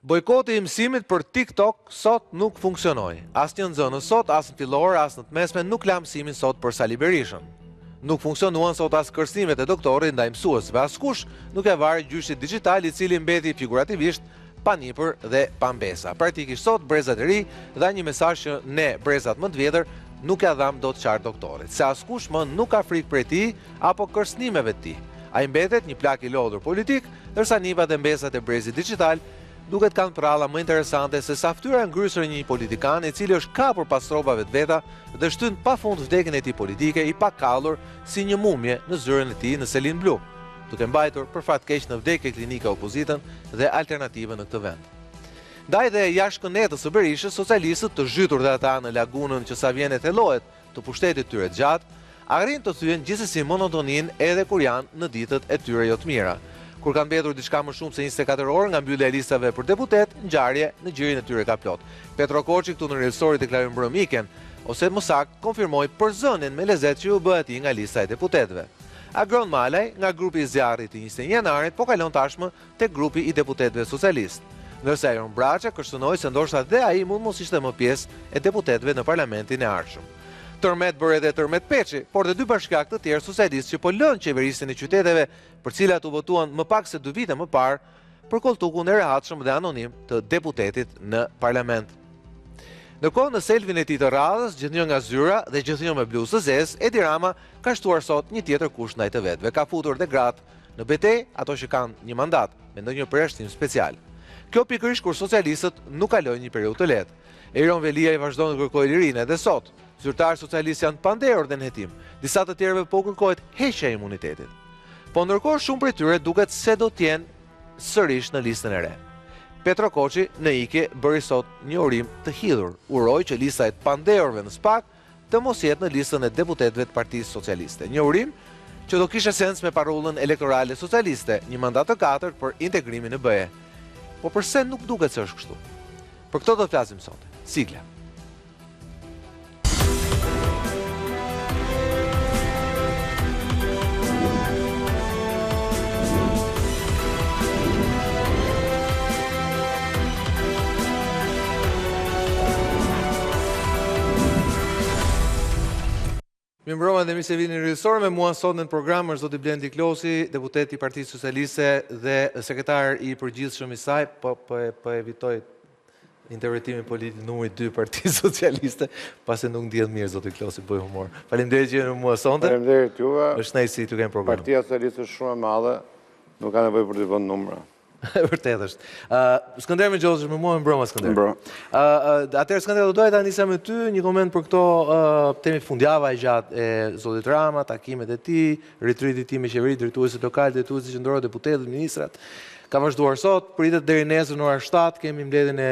Bojkoti i mësimit për TikTok sot nuk funksionoi. As një nxënës sot, as në fillor, as në të mesme nuk la mësimin sot për Sali Berishën. Nuk funksionuan sot as kërcënimet e doktorit ndaj mësuesve, askush nuk e vari gjyshit digital i cili mbeti figurativisht pa nipër dhe pa mbesa. Praktikisht sot brezat e ri dha një mesazh që ne, brezat më të vjetër, nuk ja dham dot qartë doktorit, se askush më nuk ka frikë prej tij apo kërcënimeve të tij. Ai mbetet një plak i lodhur politik, ndërsa nipat e mbesat e brezit digital duket kanë pralla më interesante se sa fytyra ngrysur e një politikan i cili është kapur pas rrobave të veta dhe shtyn pafund vdekjen e tij politike i pakallur si një mumje në zyrën e tij në selin blu, duke mbajtur për fat keq në vdekje klinike opozitën dhe alternativën në këtë vend. Ndaj dhe jashtë kënetës së Berishës, socialistët të zhytur dhe ata në lagunën që sa vjen e thellohet të pushtetit tyre të gjatë, arrin të thyen gjithsesi monotonin edhe kur janë në ditët e tyre jo të mira. Kur kanë mbetur diçka më shumë se 24 orë nga mbyllja e listave për deputet, ngjarje në gjirin e tyre ka plot. Petro Koçi këtu në Reelstori deklaron mbrëmjen, ose më saktë konfirmoi përzënien me lezet që u bë atij nga lista e deputetëve. Agron Malaj nga grupi i zjarrit i 21 janarit po kalon tashmë tek grupi i deputetëve socialist. Ndërsa Iron Braça kërcënoi se ndoshta dhe ai mund mos ishte më pjesë e deputetëve në parlamentin e ardhshëm. Tërmet bërë edhe Tërmet Peçi, por dhe dy bashkiak të tjerë socialistë që po lënë qeverisin e qyteteve për cilat u votuan më pak se 2 vite më parë për koltukun e rehatshëm dhe anonim të deputetit në parlament. Ndërkohë në selfin e tij të radhës, gjithnjë nga zyra dhe gjithnjë me bluzë të zezë, Edi Rama ka shtuar sot një tjetër kusht ndaj të vetëve. Ka futur dhe gratë në betejë ato që kanë një mandat me ndonjë përjashtim special. Kjo pikërisht kur socialistët nuk kalojnë një periudhë të lehtë. Eron Velia i vazhdon të kërkojë lirinë edhe sot. Zyrtarë socialistë janë panderur dhe në hetim. Disa të tjerëve po kërkohet heqja e imunitetit. Po ndërkohë shumë prej tyre duket se do të jenë sërish në listën e re. Petro Koçi në ikje bëri sot një urim të hidhur. Uroi që lista e të panderurve në SPAK të mos jetë në listën e deputetëve të Partisë Socialiste. Një urim që do kishte sens me parullën elektorale socialiste, një mandat të 4 për integrimin në BE. Po përse nuk duket se është kështu? Për këto do të flasim sot. Sigla. Mirëmbrëma dhe mirë se vini në Reelstor. Me mua sot në program është zoti Blendi Klosi, deputet i Partisë Socialiste dhe sekretar i përgjithshëm i saj, po evitoj interpretimin politik numri 2 Partisë Socialiste, pasi nuk ndihet mirë zoti Klosi, bëj humor. Faleminderit që jeni me mua sonte. Faleminderit juve. Është kënaqësi të kem program. Partia Socialiste është shumë e madhe, nuk ka nevojë për të vënë numra. Vërtet është. Skënder Mexhoshi, me mua mbrëma Skënder. Atëherë Skënder, do doja ta nisja me ty një koment për këto temi fundjava e gjatë e zotit Rama, takimet e tij, ritriti i tij me qeveri, drejtuesit lokal, drejtuesit qendror, deputetët, ministrat. Ka vazhduar sot, pritet deri nesër në orën 7, kemi mbledhjen e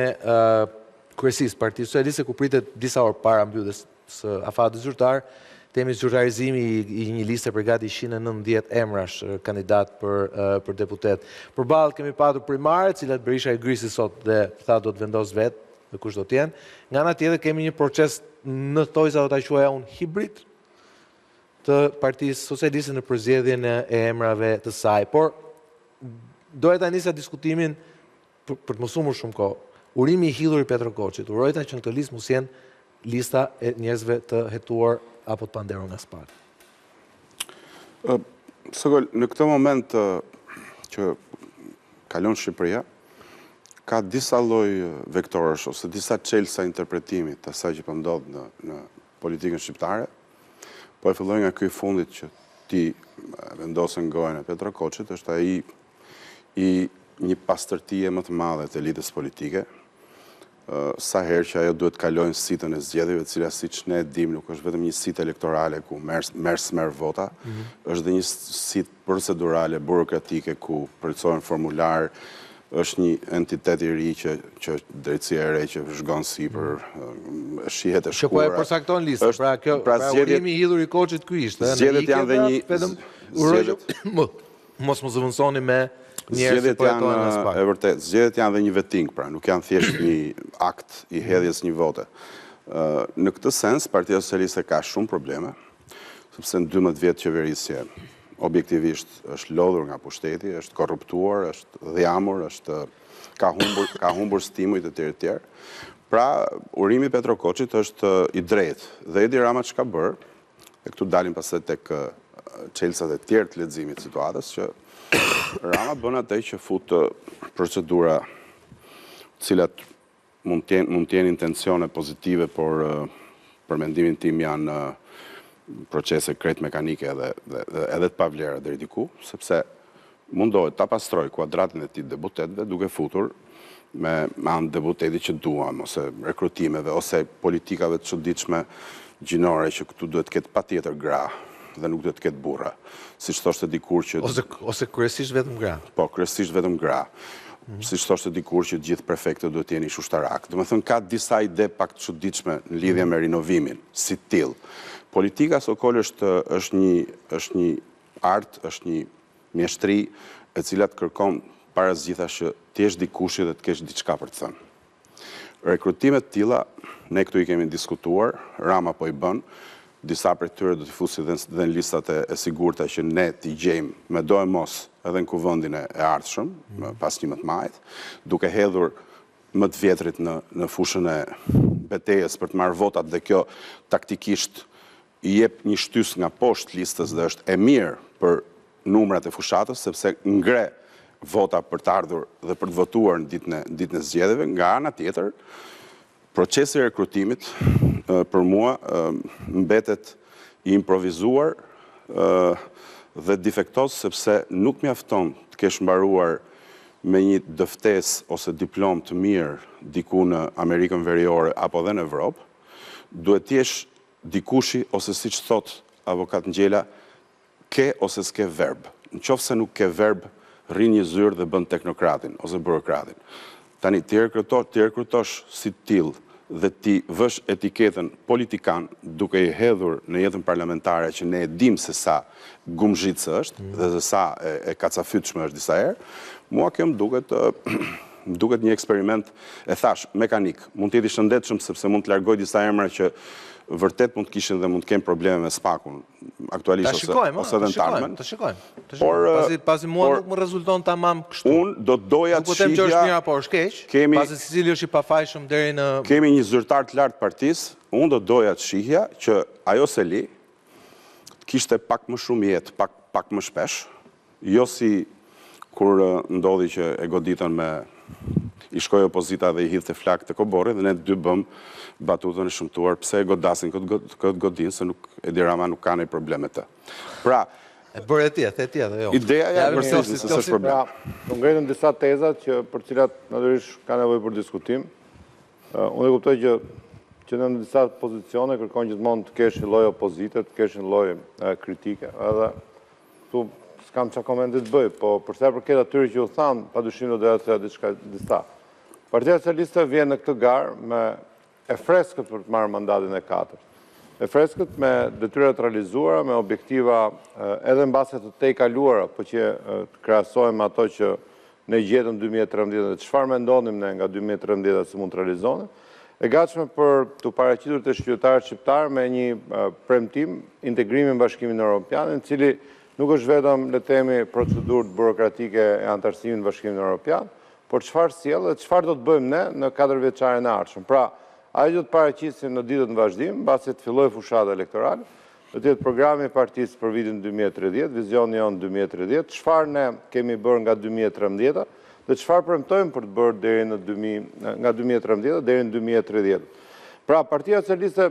kryesisë Partisë Socialiste ku pritet disa orë para mbylljes së afatit zyrtar. Temi zyrtarizimi i një liste për gati 190 emrash kandidat për deputet. Përballë kemi patur primare, cilat Berisha i grisi sot dhe tha do të vendos vetë dhe kush do të jenë. Nga ana tjetër kemi një proces në thojza do ta quaja unë hibrid të Partisë Socialiste në përzgjedhjen e emrave të saj. Por doja ta nisja diskutimin për të mos humbur shumë kohë. Urimi i hidhur i Petro Koçit, urojta që në këtë listë mos jenë lista e njerëzve të hetuar apo të panderur nga SPAK? Në këtë moment që kalon Shqipëria, ka disa lloj vektorësh ose disa çelësa interpretimit të asaj që po ndodh në politikën shqiptare. Po e filloj nga ky i fundit që ti vendosën gojën e Petro Koçit, është ai i një pastërtie më të madhe të elitës politike, sa herë që ajo duhet kalojnë sitën e zgjedhjeve, e cila siç ne dim nuk është vetëm një sitë elektorale ku merr vota, është dhe një sitë procedurale, burokratike ku përcojnë formular, është një entitet i ri që drejtësia e re që zhgon sipër, shihet e shkuara. Që po e përcakton listën, pra kjo urimi i hidhur i Koçit ky ishte. Zgjedhjet janë dhe një mos më zëvendësoni me Zgjedhjet janë dhe një veting, pra nuk janë thjesht një akt i hedhjes një vote. Në këtë sens, Partia Socialiste ka shumë probleme, sepse në 12 vjetë qeverisje objektivisht është lodhur nga pushteti, është korruptuar, është dhjamur, është ka humbur stimujt e tjerë. Pra, urimi Petrokoçit është i drejtë dhe Edi Rama çka bërë, e këtu dalim pastaj tek çelësat e tjerë të leximit të situatës, që Rama bën atë që fut procedura të cilat mund të jenë intencione pozitive, por për mendimin tim janë procese krejt mekanike edhe të pavlera deri diku, sepse mundohet ta pastroj kuadratin e tij deputetëve duke futur me anë deputetit që duam, ose rekrutimeve, ose politikave të çuditshme gjinore që këtu duhet të ketë patjetër gra dhe nuk duhet të ketë burra. Siç thoshte dikur që ose kryesisht vetëm gra. Po, kryesisht vetëm gra. Siç thoshte dikur që gjithë prefektët duhet të jenë ushtarak. Domethënë ka disa ide pak të çuditshme në lidhje me rinovimin, si till. Politika sokol është një art, është një mjeshtri e cila të kërkon para zgjithash që ti jesh dikush dhe të kesh diçka për të thënë. Rekrutimet të tilla, ne këtu i kemi diskutuar, Rama po i bën, disa prej tyre do t'i fusi dhe në listat e sigurta që ne t'i gjejmë me do e mos edhe në kuvendin e ardhshëm, pas 11 majit, duke hedhur më të vjetrit në fushën e betejës për të marrë votat, dhe kjo taktikisht i jep një shtys nga poshtë listës dhe është e mirë për numrat e fushatës, sepse ngre vota për të ardhur dhe për të votuar në ditën e zgjedhjeve. Nga ana tjetër, procesi i rekrutimit për mua mbetet i improvizuar dhe defektos, sepse nuk mjafton të kesh mbaruar me një dëftesë ose diplom të mirë diku në Amerikën Veriore apo dhe në Evropë. Duhet të jesh dikushi, ose siç thot avokat Ngjela, ke ose s'ke verb. Nëse nuk ke verb, rrin një zyrë dhe bën teknokratin ose burokratin. Tani ti rekrutosh si till dhe ti vësh etiketën politikan duke i hedhur në jetën parlamentare që ne e dim se sa gumzhitse është dhe se sa e kacafytshme është disa herë, mua kjo më duket një eksperiment, e thash, mekanik. Mund të jetë i shëndetshëm sepse mund të largoj disa emra që vërtet mund të kishin dhe mund të kenë probleme me SPAK-un aktualisht ose edhe në tarmen. Ta shikojmë. Pasi mua nuk më rezulton tamam kështu. Unë do të doja të shihja. Nuk po them që është mirë apo është keq, pasi Sicili është i pafajshëm deri në. Kemi një zyrtar të lartë partisë, unë do të doja të shihja që ajo Seli kishte pak më shumë jetë, pak më shpesh, jo si kur ndodhi që e goditën me i shkoj opozita dhe i hidhte flak të Kobori dhe ne dy bëm batutën e shëmtuar pse e godasin këtë godin, se Edi Rama nuk ka ndonjë problem me të. Pra, e bërë e tjetër, jo. Ideja ja përsëri se s'është problem. U ngritën disa tezat për cilat natyrisht ka nevojë për diskutim. Unë e kuptoj që në disa pozicione kërkon gjithmonë të kesh një lloj opozite, të kesh një lloj kritike. Edhe tu s'kam çka komente të bëj, po për sa i përket atyre që u than, padyshim do doja të thoya diçka disa. Partia Socialiste vjen në këtë garë me e freskët për të marrë mandatin e 4. E freskët me detyrat të realizuara, me objektiva edhe mbase të tej kaluara, po që të krahasojmë ato që ne gjetëm 2013 dhe çfarë mendonim ne nga 2013 se mund të realizohen, e gatshme për të paraqitur të shqiptarët shqiptar me një premtim integrimin në Bashkimin Evropian, në cili nuk është vetëm le të themi procedurë burokratike e antarësimit në Bashkimin Evropian, por çfarë sjell dhe çfarë do të bëjmë ne në 4 vjeçaren e ardhshëm. Pra, ajo do të paraqisim në ditët në vazhdim, mbasi të fillojë fushata elektorale, do të jetë programi i partisë për vitin 2030, vizioni jon 2030, çfarë ne kemi bërë nga 2013 dhe çfarë premtojmë për të bërë deri nga 2013 deri në 2030. Pra, Partia Socialiste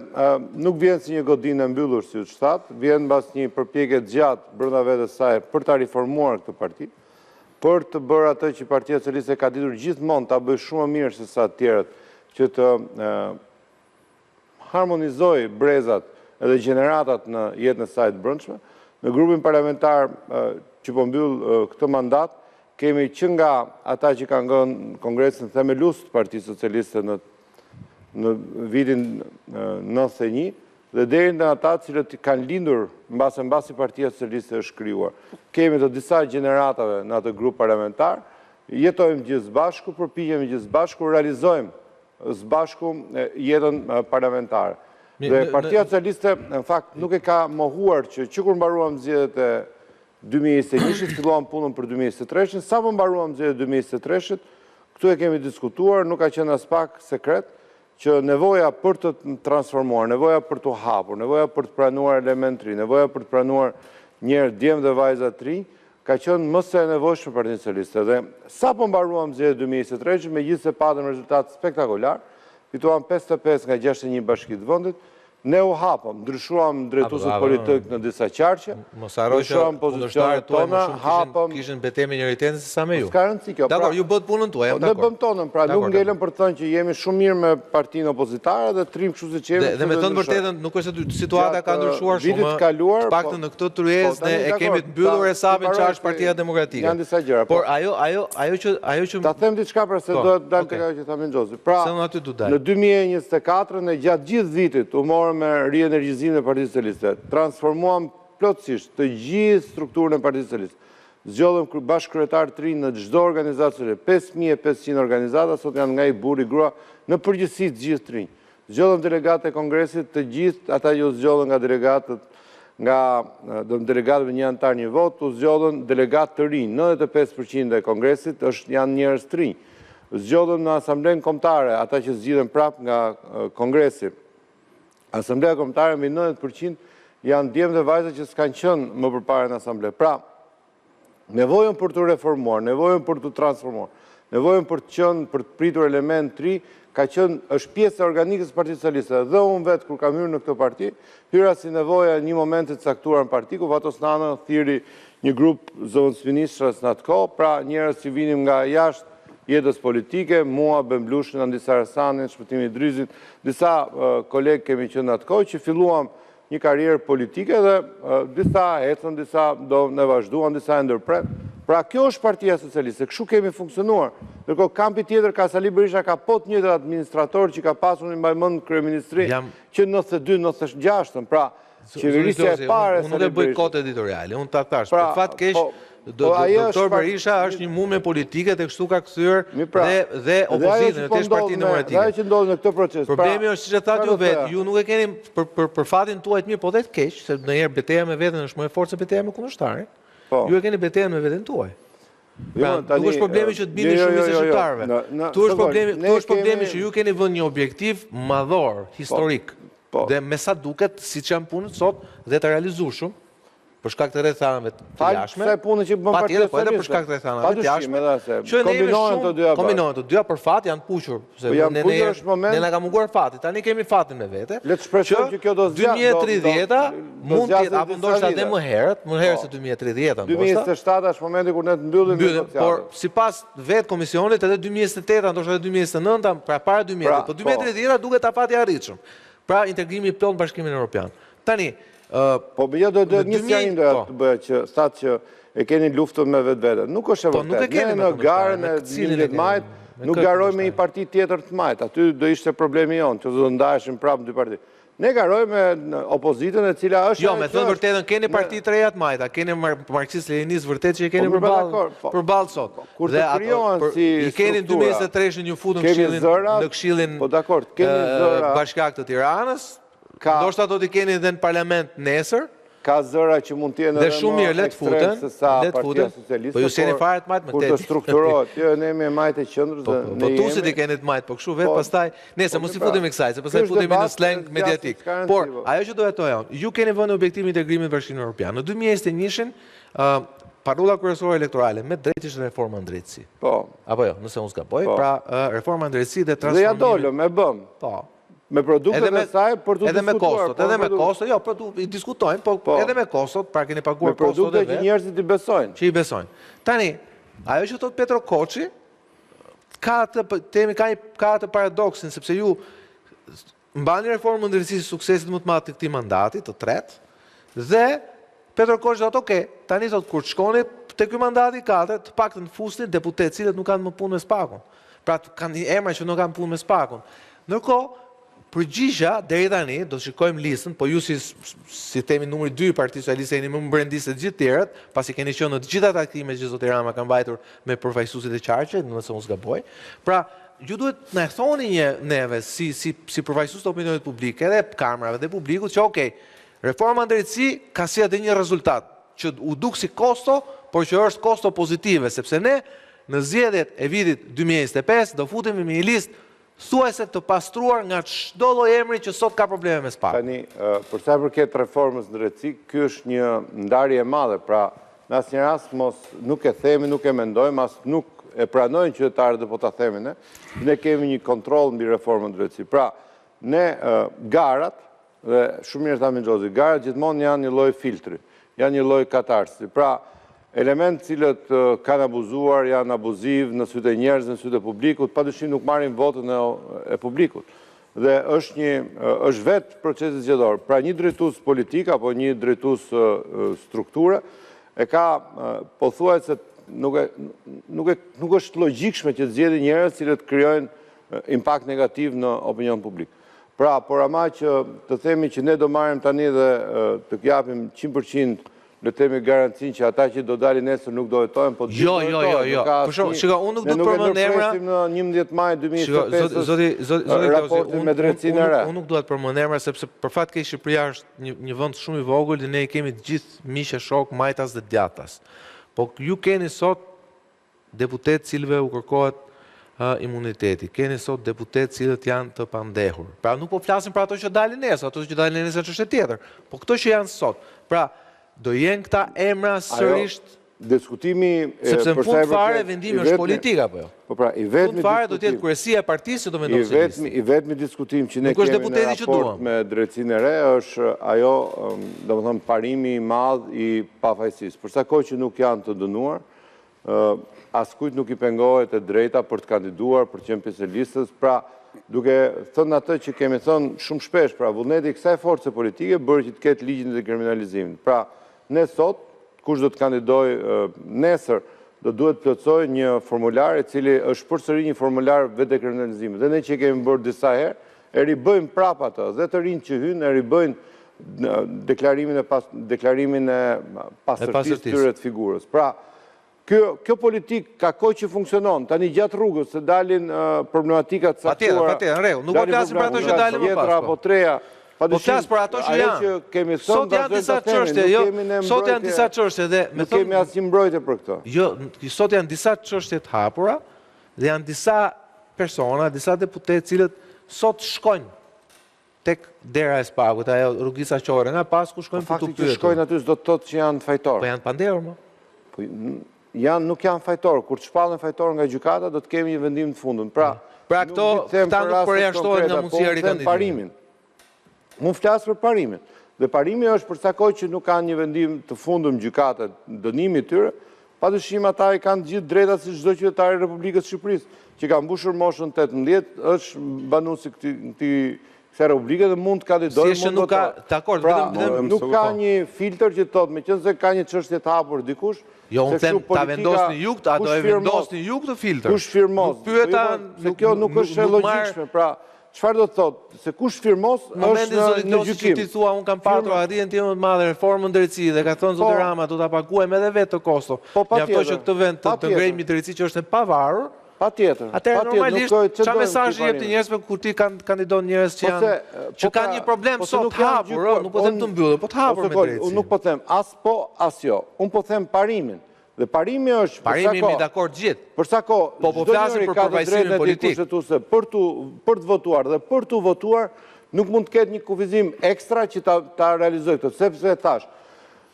nuk vjen si një godinë e mbyllur, si u thot, vjen mbas një përpjekje gjatë brenda vetes saj për ta riformuar këtë parti, për të bërë atë që Partia Socialiste ka ditur gjithmonë ta bëjë shumë më mirë se sa të tjerët, që të harmonizoj brezat edhe gjeneratat në jetën e saj të brendshme. Në grupin parlamentar që po mbyll këtë mandat, kemi që nga ata që kanë ngrënë kongresin themelues të Partisë Socialiste në vitin 91 dhe deri në ata cilët kanë lindur mbasi Partia Socialiste është krijuar. Kemi të disa gjeneratave në atë grup parlamentar, jetojmë gjithë bashku, përpiqemi gjithë bashku, realizojmë së bashku jetën parlamentare. Dhe Partia Socialiste, në fakt, nuk e ka mohuar që kur mbaruam zgjedhjet e 2021-shit, filluam punën për 2023-shin, sa më mbaruam zgjedhjet e 2023-shit, këtu e kemi diskutuar, nuk ka qenë as pak sekret, që nevoja për të transformuar, nevoja për të hapur, nevoja për të pranuar element të ri, nevoja për të pranuar njerë djemë dhe vajza të ri, ka qenë më se nevojshme për Partinë Socialiste. Dhe sa po mbaruam zgjedhjet 2023, me gjithë se patëm rezultat spektakolar, fituam 55 nga 61 bashkitë të vendit, ne u hapëm, ndryshuam drejtuesit politik në disa qarqe, ndryshuam pozicionet tona, hapëm... Kishin betejë me njëri-tjetrin se sa me ju. S'ka rëndësi kjo. Dakor, ju bët punën tuaj, jam dakord. Ne bëm tonën, pra nuk ngelëm për të thënë që jemi shumë mirë me partinë opozitare dhe trim kështu siç jemi. Dhe me thënë vërtetën, nuk është se situata ka ndryshuar shumë, të paktën në këtë tryezë ne e kemi të mbyllur hesabin çfarë është Partia Demokratike. Janë disa gjëra. Por ajo që ta them diçka pra se do të dalë tek ajo që tha Mendxhozi. Pra, në 2024 në gjatë gjithë vitit u morëm me rienergjizimin e Partisë Socialiste. Transformuam plotësisht të gjithë strukturën e Partisë Socialiste. Zgjodhëm bashkëkryetar të rinj në çdo organizacion, 5500 organizata, sot janë nga i burr i grua, në përgjithësi të gjithë të rinj. Zgjodhëm delegatë e Kongresit, të gjithë ata që u zgjodhën nga delegatëve një antar një vot, u zgjodhën delegatë të rinj, 95% e Kongresit janë njerëz të rinj. Zgjodhëm në Asamblenë Kombëtare, ata që zgjidhen prapë nga Kongresi. Asambleja Kombëtare mbi 90% janë djemë dhe vajza që s'kanë qenë më përpara në asamble. Pra, nevojën për të reformuar, nevojën për të transformuar, nevojën për të qenë, për të pritur element të ri, është pjesë e organikës Partisë Socialiste. Dhe unë vetë, kur kam hyrë në këtë parti, hyra si nevoja një momentit caktuar në parti, ku Vatos Nana thiri një grup zonës ministrës në atë kohë, pra njerëz që vinim nga jashtë jetës politike, mua, Bemblushin, Andisa Rasanin, Shpëtimi Drizit, disa kolegë kemi qenë atë kohë, që filluam një karrierë politike dhe disa ecën, disa do ne vazhduan, disa e ndërpret. Pra kjo është Partia Socialiste, kështu kemi funksionuar. Ndërkohë kampi tjetër ka Sali Berisha ka po të njëjtat administrator që ka pasur një mbajmend kryeministri që 92-96, pra qeverisja e parë unë nuk e bëj kot editoriale, unë ta thash, për fat keq Doktor Berisha është një mume politike dhe kështu ka kthyer dhe opozitën në tesh Partinë Demokratike. Ajo që ndodh në këtë proces. Problemi është siç e thatë ju vetë, ju nuk e keni për fatin tuaj të mirë, po dhe të keq, se ndonjëherë betejë me veten është më e fortë se betejë me kundërshtarin. Ju e keni betejën me veten tuaj. Nuk është problemi që të bini shumicë e shqiptarëve. Tu është problemi që ju keni vënë një objektiv madhor, historik, dhe me sa duket siç janë punët sot dhe të realizueshëm. Për shkak të rrethanave të jashtme. Patjetër, po edhe për shkak të rrethanave të jashtme. Që ne kombinohen të dyja për fat janë puqur, se ne na ka munguar fati. Tani kemi fatin me vete. Le të shpresojmë që kjo do zgjat. 2030-a mund të jetë apo ndoshta edhe më herët se 2030-a ndoshta. 2027 është momenti kur ne të mbyllim negociatat. Por sipas vetë komisionit edhe 2028-a ndoshta edhe 2029-a, pra para 2000-a, po 2030-a duket afati i arritshëm. Pra integrimi plot në Bashkimin Evropian. Tani po bëja do një sjarim do të bëja që thatë që e keni luftën me vetë. Nuk është e vërtetë. Ne në garën e 11 majit nuk garojmë me një parti tjetër të majt. Aty do ishte problemi jonë, që do ndaheshim prapë në dy parti. Ne garojmë me opozitën e cila është... Jo, me thënë vërtetën, keni parti të reja të majta, keni marxist-leninistë vërtet që i keni përballë sot. Kur të kryohen si struktura... I keni në 2023 një futën në këshillin bashkiak të Tiranës, ndoshta do t'i keni dhe në parlament nesër. Ka zëra që mund t'jenë edhe më ekstrem se sa Partia Socialiste. Po ju s'jeni fare të majtë më kur të strukturohet. Jo, ne jemi e majtë e qendrës dhe ne jemi. Po tu si t'i keni të majtë, po kështu vetë pastaj, nese mos i futemi kësaj, se pastaj futemi në slang mediatik. Por ajo që doja thoja, ju keni vënë objektivin e integrimit në Bashkimin Evropian. Në 2021-shin parolla kryesore elektorale me drejt ishte reforma në drejtësi. Po. Apo jo, nëse unë s'gaboj, pra reforma në drejtësi dhe transformimi. Dhe ja dolëm, e bëm. Po. Me produktet e saj për të diskutuar. Edhe me kostot, edhe me kostot, jo, i diskutojnë, po edhe me kostot, pra keni paguar kostot Me dhe produktet që njerëzit i besojnë. Që i besojnë. Tani, ajo që thot Petro Koçi, ka atë paradoksin, sepse ju mbani reformën drejtësisë suksesit më të madh të këtij mandati, të tretë, dhe Petro Koçi thotë, "Okej, tani thot kur shkoni te ky mandati i katërt, të paktën fusni deputet cilët nuk kanë më punë me spakun." Pra kanë emra që nuk kanë punë me spakun. Ndërkohë, përgjigja deri tani, do të shikojmë listën, po ju si themi numri 2 i Partisë Socialiste jeni më brendis se gjithë tjerët, pasi keni qenë në të gjitha takimet që zoti Rama ka mbajtur me përfaqësuesit e qarqe, nëse unë s'gaboj. Pra, ju duhet na thoni neve si përfaqësues të opinionit publik, edhe kamerave dhe publikut, që okej, reforma në drejtësi ka si edhe një rezultat, që u duk si kosto, por që është kosto pozitive, sepse ne në zgjedhjet e vitit 2025 do futemi me një listë thuajse të pastruar nga çdo lloj emri që sot ka probleme me SPAK. Tani, për sa i përket reformës në drejtësi, ky është një ndarje e madhe, pra në asnjë rast nuk e themi, nuk e mendojmë, as nuk e pranojnë qytetarët dhe po ta themi ne kemi një kontroll mbi reformën në drejtësi. Pra, ne garat, dhe shumë mirë thamë Xhozi, garat gjithmonë janë një lloj filtri, janë një lloj katarsi. Pra, elementë cilët kanë abuzuar, janë abuziv në sytë e njerëzve, në sytë e publikut, padyshim nuk marrin votën e publikut. Dhe është vetë procesi zgjedhor. Pra një drejtues politik apo një drejtues strukture e ka pothuajse nuk është logjikshme që të zgjedhë njerëz cilët krijojnë impakt negativ në opinion publik. Pra, por ama që të themi që ne do marrim tani dhe të japim 100% le të themi garancinë që ata që do dalin nesër nuk do jetojnë, po Jo. Për shkak, unë nuk do të përmend emra. Ne në 11 maj 2025 raportin me drejtsinë e re. Unë nuk dua të përmend emra sepse për fat keq Shqipëria është një vend shumë i vogël dhe ne i kemi të gjithë miqë, shok, majtas dhe djathtas. Po ju keni sot deputet cilëve u kërkohet imuniteti. Keni sot deputet cilët janë të pandehur. Pra nuk po flasim për ato që dalin nesër, ato që dalin nesër është tjetër. Po këto që janë sot. Pra, do jenë këta emra sërisht diskutimi sepse në fund fare vendimi është politik apo jo? Po pra, i vetmi fare do të jetë kryesia e partisë që do mendon se I vetmi diskutim që ne kemi në raport me drejtsinë e re është ajo, domethënë parimi i madh i pafajësisë. Për sa kohë që nuk janë të dënuar, askujt nuk i pengohet e drejta për të kandiduar, për të qenë pjesë e listës, pra duke thënë atë që kemi thënë shumë shpesh, pra vullneti i kësaj force politike bëri që të ketë ligjin e dekriminalizimit. Pra, ne sot, kush do të kandidoj nesër, do duhet plotësoj një formular i cili është përsëri një formular vetë dekriminalizimit. Dhe ne që kemi bërë disa herë, e ribëjmë prapë atë, dhe të rinë që hynë, e ribëjnë deklarimin e pastërtisë tyre të figurës. Pra, kjo politik ka kohë që funksionon, tani gjatë rrugës se dalin problematikat caktuara. Patjetër, në rregull, nuk po flasim për ato që dalin më pas. Apo treja. Po flas për ato që janë. Sot janë disa çështje, jo. Sot janë disa çështje dhe nuk kemi asnjë mbrojtje për këtë. Jo, sot janë disa çështje të hapura dhe janë disa persona, disa deputet cilët sot shkojnë tek dera e SPAK-ut, ajo rrugica qore, nga pas ku shkojnë për të pyetur. Fakti që shkojnë aty s'do të thotë që janë fajtor. Po janë pandehur më. Po nuk janë fajtor. Kur të shpallen fajtor nga gjykata, do të kemi një vendim të fundit. Pra këta nuk përjashtohen nga mundësia e rikandidimit. Mund flasë për parimin. Dhe parimi është për sa kohë që nuk kanë një vendim të fundëm gjykata dënimi tyre, padyshim ata i kanë gjithë drejtat si çdo qytetar i Republikës së Shqipërisë, që ka mbushur moshën 18, është banuesi kësaj Republike dhe mund të kandidojë, mund të votojë. Nuk ka një filtr që thotë, meqense ka një çështje të hapur dikush, jo, unë them ta vendosni ju këtë, ato e vendosni ju këtë filtr. Kush firmos? Se kjo nuk është logjikshme, pra çfarë do të thotë? Se kush firmos është në gjykim. Ti thua, unë kam patur arritjen time të madhe reformën drejtësi dhe ka thënë zoti Rama do ta paguajmë edhe vetë të kosto. Mjafton që këtë vend të ngrejmë një drejtësi që është e pavarur. Patjetër. Atëherë normalisht çfarë mesazhi jep ti njerëzve kur ti kandidon njerëz që kanë një problem sot të hapur, nuk po them të mbyllur, po të hapur me drejtësi. Unë nuk po them as po as jo. Unë po them parimin. Dhe parimi është parimi jemi dakord gjithë. Për sa kohë, po flasim për përfaqësimin politik për të votuar dhe për të votuar nuk mund të ketë një kufizim ekstra që ta realizojë këtë, sepse thash,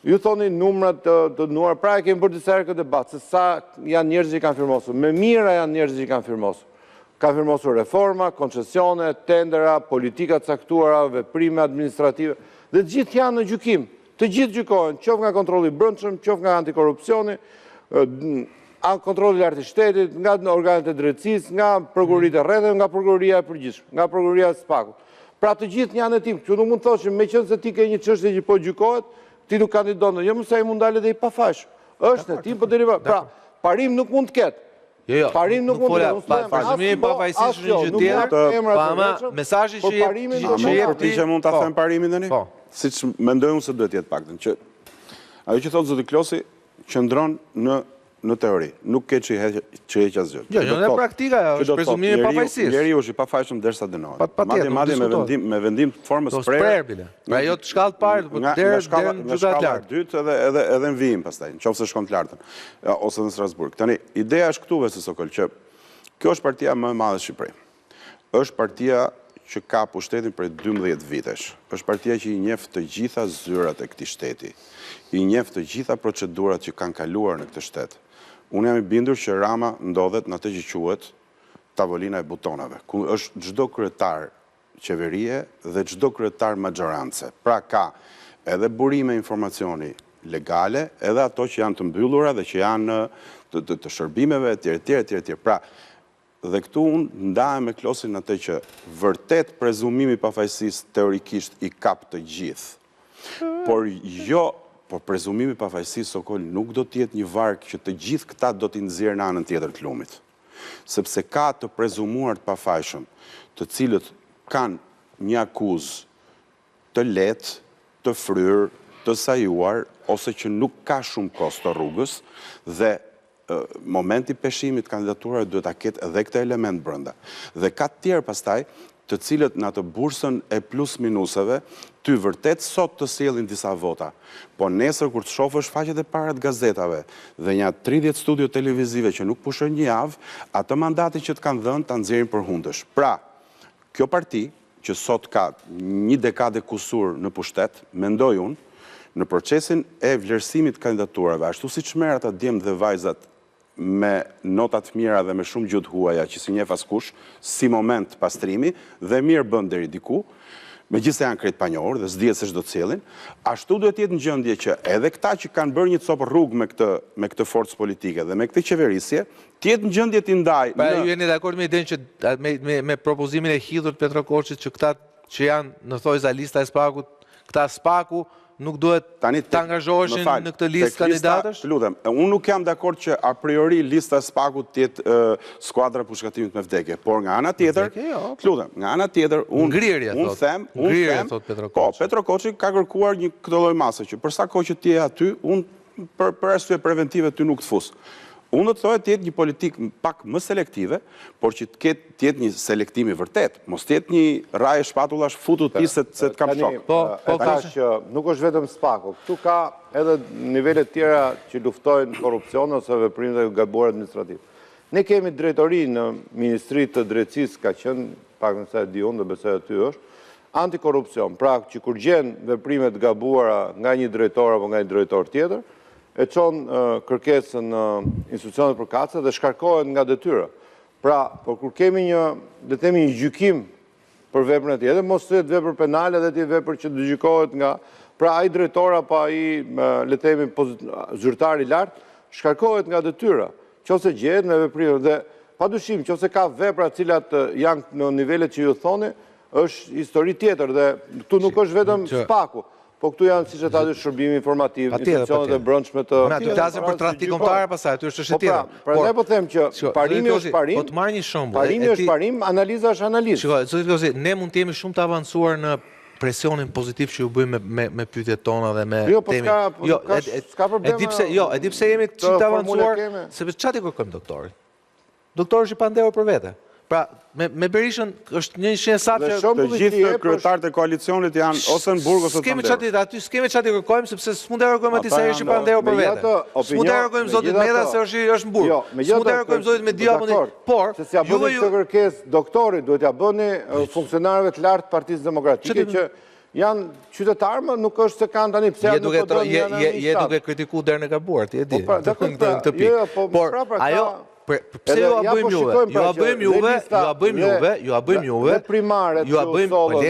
ju thoni numrat të dënuar, pra e kemi bërë disa herë këtë debat, se sa janë njerëz që kanë firmosur. Me mira janë njerëz që kanë firmosur. Kanë firmosur reforma, koncesione, tendera, politika të caktuara, veprime administrative, dhe të gjithë janë në gjykim. Të gjithë gjykohen, qoftë nga kontrolli i brendshëm, qoftë nga antikorrupsioni, kontrolli i lartë i shtetit, nga organet e drejtësisë, nga prokuroritë e rrethave, nga prokuroria e përgjithshme, nga prokuroria e SPAK-ut. Pra të gjithë janë në tim. Që nuk mund të thosh, meqense ti ke një çështje që po gjykohet, ti nuk kandidon. Jo, mëse ai mund dalë dhe i pafajshëm. Është në tim po deriva. Pra, parim nuk mund të ketë. Jo, parim nuk mund të ketë. Parim pa pajisësh një gjë tjetër. Pa ama mesazhi që jep ti që mund ta them parimin tani? Po. Siç mendoj unë se duhet të jetë paktën që ajo që thotë zoti Klosi qëndron në në teori, nuk ke që heq asgjë. Jo, në praktika është prezumimi i pafajësisë. Njeriu është i pafajshëm derisa dënohet. Madje me vendim të formës prerë. Pra jo të shkallë parë, por deri në gjykat lart. Dytë edhe në vijim pastaj, nëse shkon të lartën ose në Strasburg. Tani, ideja është këtu Vesi Sokol që kjo është partia më e madhe e Shqipërisë. Është partia që ka pushtetin për 12 vitesh. Është partia që i njeh të gjitha zyrat e këtij shteti. I njeh të gjitha procedurat që kanë kaluar në këtë shtet. Unë jam i bindur që Rama ndodhet në atë që quhet tavolina e butonave, ku është çdo kryetar qeverie dhe çdo kryetar maxorance. Pra ka edhe burime informacioni legale, edhe ato që janë të mbyllura dhe që janë të shërbimeve etj. Pra, dhe këtu unë ndahem me Klosin në atë që vërtet prezumimi pafajësisë teorikisht i kap të gjithë. Por prezumimi pafajësisë Sokol nuk do të jetë një varg që të gjithë këta do t'i nxjerrë në anën tjetër të lumit. Sepse ka të prezumuar të pafajshëm, të cilët kanë një akuzë të lehtë, të fryrë, të sajuar, ose që nuk ka shumë kosto rrugës dhe momenti peshimit kandidaturave duhet ta ketë edhe këtë element brenda. Dhe ka të tjerë pastaj, të cilët në atë bursën e plus minuseve, ty vërtet sot të sjellin disa vota. Po nesër kur të shofësh faqet e para të gazetave dhe një 30 studio televizive që nuk pushojnë një javë, atë mandati që të kanë dhënë ta nxjerrin përhundësh. Pra, kjo parti që sot ka një dekadë kusur në pushtet, mendoj unë, në procesin e vlerësimit kandidaturave, ashtu siç merr ata djemt dhe vajzat me notat mira dhe me shumë gjuhë huaja që si njeh askush, si moment pastrimi dhe mirë bën deri diku, megjithëse janë krejt panjohur dhe s'dihet se ç'do të cillin, ashtu duhet të jetë në gjendje që edhe këta që kanë bërë një copë rrugë me këtë forcë politike dhe me këtë qeverisje, të jetë në gjendje të ndajë. Pa ju jeni dakord me idenë që me propozimin e hidhur të Petro Koçit që këta që janë në thojza lista e Spakut, këta Spaku nuk duhet të angazhoheshin në këtë listë kandidatësh? Lutem, unë nuk jam dakord që a priori lista e Spakut të jetë skuadra pushkatimit me vdekje, por nga ana tjetër, lutem, nga ana tjetër, unë them, po, Petro Koçi ka kërkuar një këtë lloj mase që për sa kohë që ti je aty, unë për arsye preventive ty nuk të fus. Unë do të thojë të jetë një politikë pak më selektive, por që të jetë një selektimi vërtet. Mos të jetë një raje shpatullash futu ti se të kam shok. Ka që nuk është vetëm Spaku. Këtu ka edhe nivele tjera që luftojnë korrupsion ose veprime të gabuara administrativ. Ne kemi drejtori në Ministritë të Drejtësisë, ka qenë, pak nëse e di unë dhe besoj aty është, antikorrupsion. Pra që kur gjen veprime të gabuara nga një drejtor apo nga një drejtor tjetër, e qonë kërkesën në institucionet përkatëse dhe shkarkohet nga detyra. Pra, por kur kemi dhe temi një gjykim për veprën e tjetër, mos të jetë vepër penale dhe të jetë vepër që të gjykohet nga, pra ai drejtora pa ai, le të themi, zyrtar i lartë, shkarkohet nga detyra, qose gjehet me veprime dhe padyshim, qose ka vepra të cilat janë në nivelet që ju thoni, është histori tjetër dhe këtu nuk është vetëm Spaku. Po këtu janë siç e tha shërbimi informativ, institucionet e brendshme të. Na të flasim për tradhti kombëtar pastaj, aty është tjetër. Prandaj po them që parimi është parim. Po të marr një shembull. Parimi është parim, analiza është analizë. Shikoj, zotë Kosi, ne mund të jemi shumë të avancuar në presionin pozitiv që ju bëjmë me pyetjet tona dhe me temën. Jo, s'ka probleme. E di pse jemi të avancuar, sepse çfarë i kërkojmë doktorit? Doktori është i pandehur për vete. Pra, me Berishën është një shenjë saktë që të gjithë kryetarët e koalicionit janë ose në burg ose të pandehur. Aty s'kemi çati kërkojmë sepse s'mund të kërkojmë atij se është i pandehur për vete. S'mund të kërkojmë zotit Meta se është në burg. S'mund të kërkojmë zotit Media por se si ja bëni këtë kërkesë doktorit, duhet ja bëni funksionarëve të lartë të Partisë Demokratike që janë qytetarë, më nuk është se kanë tani pse nuk do të je duke kritikuar derën e gabuar, ti e di. Këtë pikë. Por ajo pse ju a bëjmë juve? Ju a bëjmë juve? Dhe primaret që u sollën.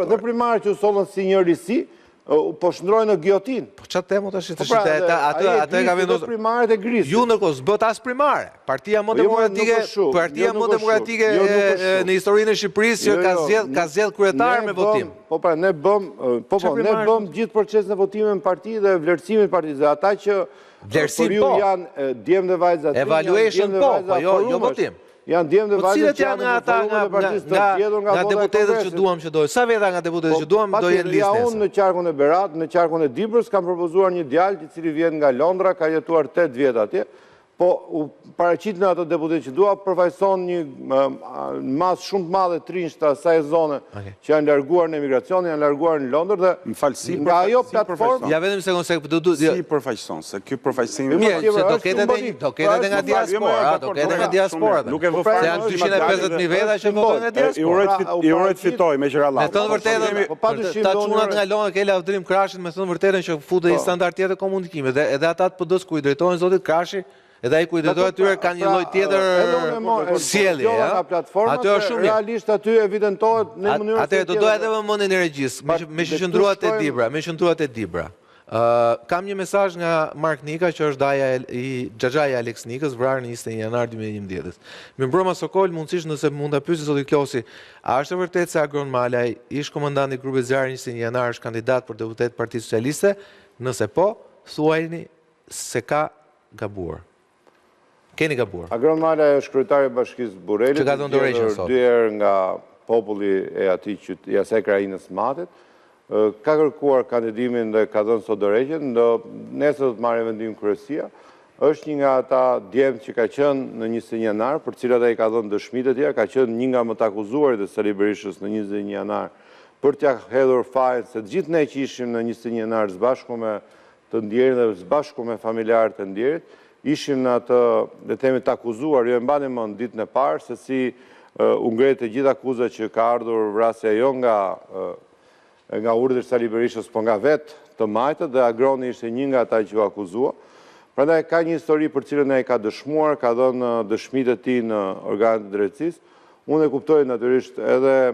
Dhe primaret që u sollën si një risi, po shndrojnë në giotin. Po çfarë temu tash të shitet? Atë ka vendosur primaret e grisë. Ju ndërkohë s'bët as primare. Partia më demokratike në historinë e Shqipërisë që ka zgjedh kryetar me votim. Po pra ne bëm gjithë procesin e votimit në parti dhe vlerësimin e partisë. Ata që vlerësim po. Janë djemë dhe vajzat. Evaluation po, jo votim. janë djemë dhe vajzë Cilët janë nga ata nga deputetët që duam që dojë? Sa veta nga deputetët që duam do jenë listë nesër? Unë në qarkun e Berat, në qarkun e Dibrës, kam propozuar një djalë i cili vjen nga Londra, ka jetuar 8 vjet atje, po u paraqit në ato deputet që dua, përfaqëson një masë shumë të madhe trinjsh të asaj zone që janë larguar në emigracion, janë larguar në Londër dhe nga ajo platformë... Ja vetëm se si përfaqëson, se ky përfaqësim... Mirë, se do ketet nga diaspora, do ketet nga diaspora. Se janë 250.000 veta që votojnë nga diaspora. I urojt fitoj me qëra Me thënë vërtetën, ta çunat nga Londra ke lavdrim Krashit, me thënë vërtetën që futet një standard tjetër komunikimi, edhe ata të PD-s ku i drejtohen zotit Krashi, edhe ai ku i drejtohet atyre kanë një lloj tjetër sjellje, ja. Aty është shumë realisht aty evidentohet në mënyrë atë do doja edhe vëmendjen e regjisë, me qendruat e Dibra, kam një mesazh nga Mark Nika, që është daja i xhaxhaja Alex Nikës, vrarë në 21 janar 2011. Me mbrëma Sokol, mundësisht nëse mund ta pyesë zoti Klosi, a është e vërtetë se Agron Malaj, ish komandant i grupit Zjarri 21 janar, është kandidat për deputet Partisë Socialiste? Nëse po, thuajini se ka gabuar. Keni gabuar. Agron Malaj është kryetari i Bashkisë Burrelit, që ka dhënë dorëheqjen sot. Dyer nga populli e atij i asaj krajinës Matit. Ka kërkuar kandidimin dhe ka dhënë sot dorëheqjen, nesër do të marrë vendim kryesia. Është një nga ata djemt që ka qenë në 21 janar, për cilat ai ka dhënë dëshmitë të tjera, ka qenë një nga më të akuzuarit e Sali Berishës në 21 janar, për t'ia hedhur fajin se të gjithë ne që ishim në 21 janar së me të ndjerin dhe së me familjarët të ndjerit, ishim në atë, le themi, të akuzuar, jo e mbani mend ditën e parë, se si u ngret të gjithë akuzat që ka ardhur vrasja jo nga urdhri Sali Berishës, po nga vetë të majtët, dhe Agroni ishte një nga ata që u akuzua. Prandaj ka një histori për cilën ai ka dëshmuar, ka dhënë dëshmitë e tij në organet e drejtësisë. Unë e kuptoj natyrisht edhe